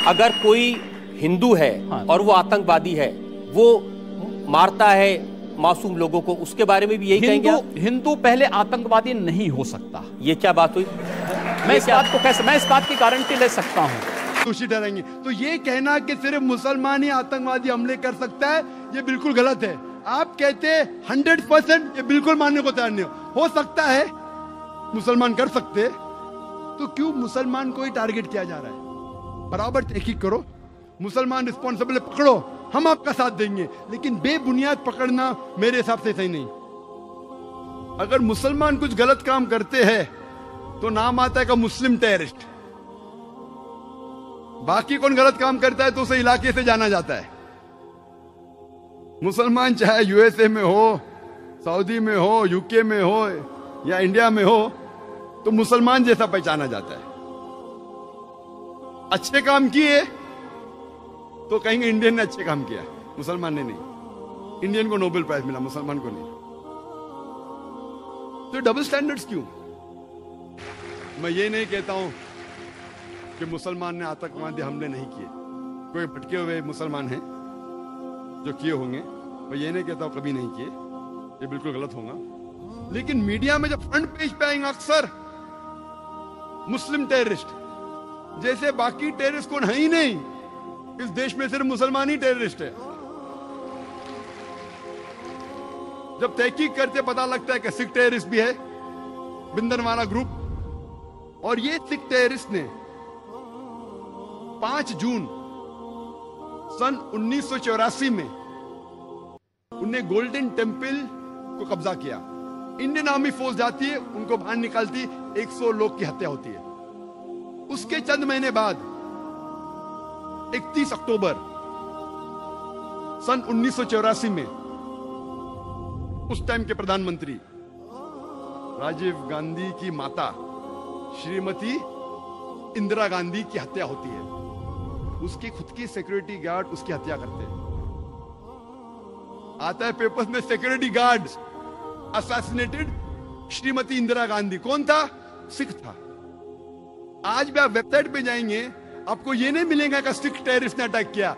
अगर कोई हिंदू है हाँ। और वो आतंकवादी है, वो मारता है मासूम लोगों को, उसके बारे में भी यही कहेंगे आप? हिंदू पहले आतंकवादी नहीं हो सकता। ये क्या बात हुई? मैं इस बात की गारंटी ले सकता हूं। दोषी ठहरेंगे तो ये कहना कि सिर्फ मुसलमान ही आतंकवादी हमले कर सकता है, ये बिल्कुल गलत है। आप कहते हैं 100%, ये बिल्कुल मानने को तैयार नहीं हो सकता है मुसलमान कर सकते, तो क्यों मुसलमान को ही टारगेट किया जा रहा है? बराबर तहकीक करो, मुसलमान रिस्पॉन्सिबल पकड़ो, हम आपका साथ देंगे, लेकिन बेबुनियाद पकड़ना मेरे हिसाब से सही नहीं। अगर मुसलमान कुछ गलत काम करते हैं तो नाम आता है का मुस्लिम टेररिस्ट। बाकी कौन गलत काम करता है तो उसे इलाके से जाना जाता है। मुसलमान चाहे यूएसए में हो, सऊदी में हो, यूके में हो या इंडिया में हो, तो मुसलमान जैसा पहचाना जाता है। अच्छे काम किए तो कहेंगे इंडियन ने अच्छे काम किया, मुसलमान ने नहीं। इंडियन को नोबेल प्राइज मिला, मुसलमान को नहीं। तो डबल स्टैंडर्ड्स क्यों? मैं ये नहीं कहता हूं कि मुसलमान ने आतंकवादी हमले नहीं किए। कोई भटके हुए मुसलमान हैं जो किए होंगे, मैं ये नहीं कहता हूं कभी नहीं किए, ये बिल्कुल गलत होगा। लेकिन मीडिया में जब फ्रंट पेज पे आएंगे अक्सर मुस्लिम टेररिस्ट, जैसे बाकी टेररिस्ट कौन है ही नहीं, इस देश में सिर्फ मुसलमान ही टेररिस्ट है। जब तहकीक करते पता लगता है कि सिख टेररिस्ट भी है, बिंदरवाला ग्रुप, और ये सिख टेररिस्ट ने 5 जून सन 1984 में उन्हें गोल्डन टेम्पल को कब्जा किया। इंडियन आर्मी फोर्स जाती है, उनको बाहर निकालती, 100 लोग की हत्या होती है। उसके चंद महीने बाद 31 अक्टूबर सन 1984 में उस टाइम के प्रधानमंत्री राजीव गांधी की माता श्रीमती इंदिरा गांधी की हत्या होती है। उसके खुद के सिक्योरिटी गार्ड उसकी हत्या करते हैं। आता है पेपर्स में security guard assassinated Shrimati Indira Gandhi. कौन था? सिख था। आज भी आप वेबसाइट पे जाएंगे, आपको ये नहीं मिलेगा कि सिख टेररिस्ट ने अटैक किया।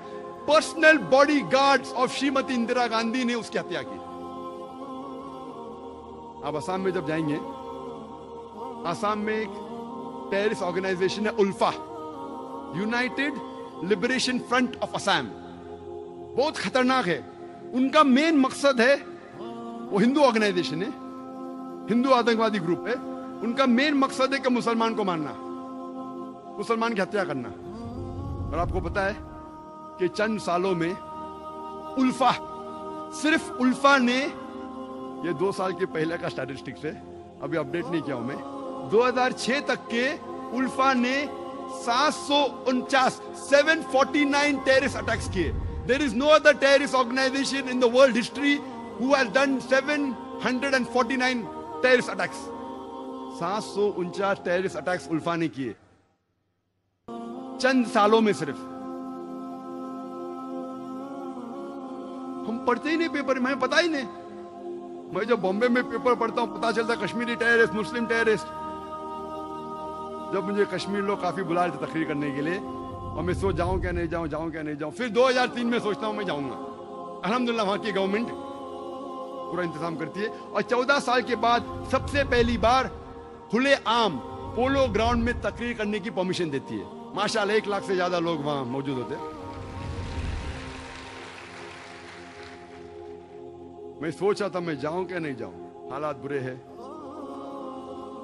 Personal body guards of Shrimati Indira Gandhi ने उसकी हत्या की। आप असम में जब जाएंगे, असम में एक टेररिस्ट ऑर्गेनाइजेशन है ULFA, United Liberation Front of Assam. बहुत खतरनाक है। उनका मेन मकसद है, वो हिंदू ऑर्गेनाइजेशन है, हिंदू आतंकवादी ग्रुप है। उनका मेन मकसद है कि मुसलमान को मारना, मुसलमान की हत्या करना। और आपको पता है कि चंद सालों में उल्फा, सिर्फ उल्फा ने, ये 2 साल के पहले का स्टैटिस्टिक्स है, अभी अपडेट नहीं किया हूं मैं, 2006 तक के उल्फा ने 749 टेररिस्ट अटैक्स किए। There is no other terrorist organization in the world history who has done 749 terrorist attacks. 749 terrorist attacks ULFA ने किए चंद सालों में सिर्फ। हम पढ़ते ही नहीं पेपर में, हमें पता ही नहीं। मैं जब बॉम्बे में पेपर पढ़ता हूं, पता चलता कश्मीरी टेररिस्ट, मुस्लिम टेररिस्ट। जब मुझे कश्मीर लोग काफी बुला रहे थे तकरीर करने के लिए, और मैं सोच जाऊं क्या नहीं जाऊं, जाऊं क्या नहीं जाऊं, फिर 2003 में सोचता हूं मैं जाऊंगा। अल्हम्दुलिल्लाह वहां की गवर्नमेंट पूरा इंतजाम करती है। और 14 साल के बाद सबसे पहली बार खुले आम पोलो ग्राउंड में तकरीर करने की परमिशन देती है। माशाल्लाह 1 लाख से ज्यादा लोग वहां मौजूद होते हैं। मैं सोच रहा था मैं जाऊं क्या नहीं जाऊं, हालात बुरे हैं।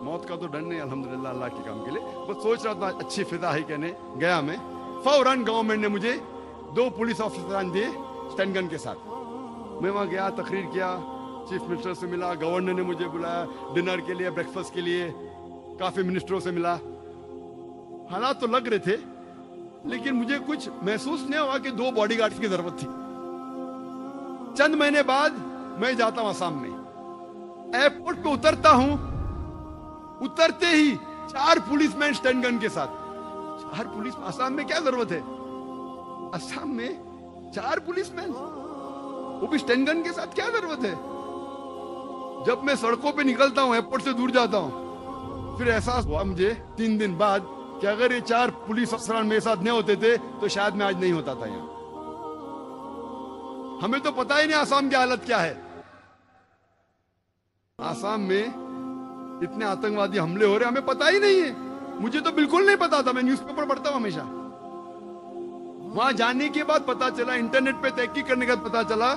मौत का तो डर नहीं अल्हम्दुलिल्लाह अल्लाह के काम के लिए, बस सोच रहा था अच्छी फिजा है कहने गया मैं। फौरन गवर्नमेंट ने मुझे 2 पुलिस ऑफिसर दिए स्टैंड गन के साथ। मैं वहां गया, तकरीर किया, चीफ मिनिस्टर से मिला, गवर्नर ने मुझे बुलाया डिनर के लिए, ब्रेकफास्ट के लिए, काफी मिनिस्टरों से मिला। हालात तो लग रहे थे, लेकिन मुझे कुछ महसूस नहीं हुआ कि 2 बॉडीगार्ड्स की जरूरत थी। चंद महीने बाद मैं जाता हूं असम में, एयरपोर्ट पे उतरता हूं, उतरते ही 4 पुलिसमैन स्टैंड गन के साथ। 4 पुलिस, असम में क्या जरूरत है? असम में 4 पुलिसमैन, वो भी स्टैंड गन के साथ, क्या जरूरत है? जब मैं सड़कों पे निकलता हूं, एयरपोर्ट से दूर जाता हूं, फिर एहसास हुआ मुझे 3 दिन बाद कि अगर ये 4 पुलिस अफसर मेरे साथ नहीं होते थे तो शायद मैं आज नहीं होता था यहाँ। हमें तो पता ही नहीं आसाम की हालत क्या है। आसाम में इतने आतंकवादी हमले हो रहे हमें पता ही नहीं है। मुझे तो बिल्कुल नहीं पता था, मैं न्यूज़पेपर पढ़ता हूं हमेशा। वहां जाने के बाद पता चला, इंटरनेट पे तहकीक करने के बाद पता चला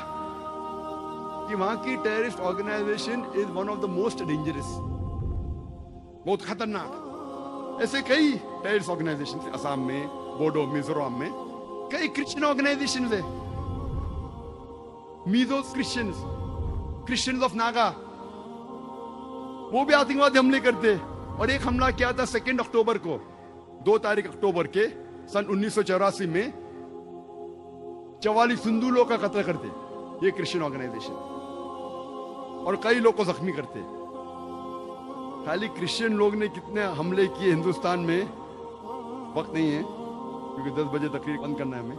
कि वहां की terrorist organisation is one of the most dangerous, बहुत खतरनाक। ऐसे कई टेररिस्ट ऑर्गेनाइजेशन असम में, बोडो, मिजोरम में कई क्रिश्चियन ऑर्गेनाइजेशन है, मीजो क्रिश्चियंस ऑफ नागा, वो भी आतंकवादी हमले करते। और एक हमला किया था 2 अक्टूबर को, 2 तारीख अक्टूबर के सन 1984 में 44 हिंदू लोग का कत्ल करते ये क्रिश्चियन ऑर्गेनाइजेशन, और कई लोग को जख्मी करते। खाली क्रिश्चियन लोग ने कितने हमले किए हिंदुस्तान में वक्त नहीं है, क्योंकि 10 बजे तकरीर बंद करना है हमें।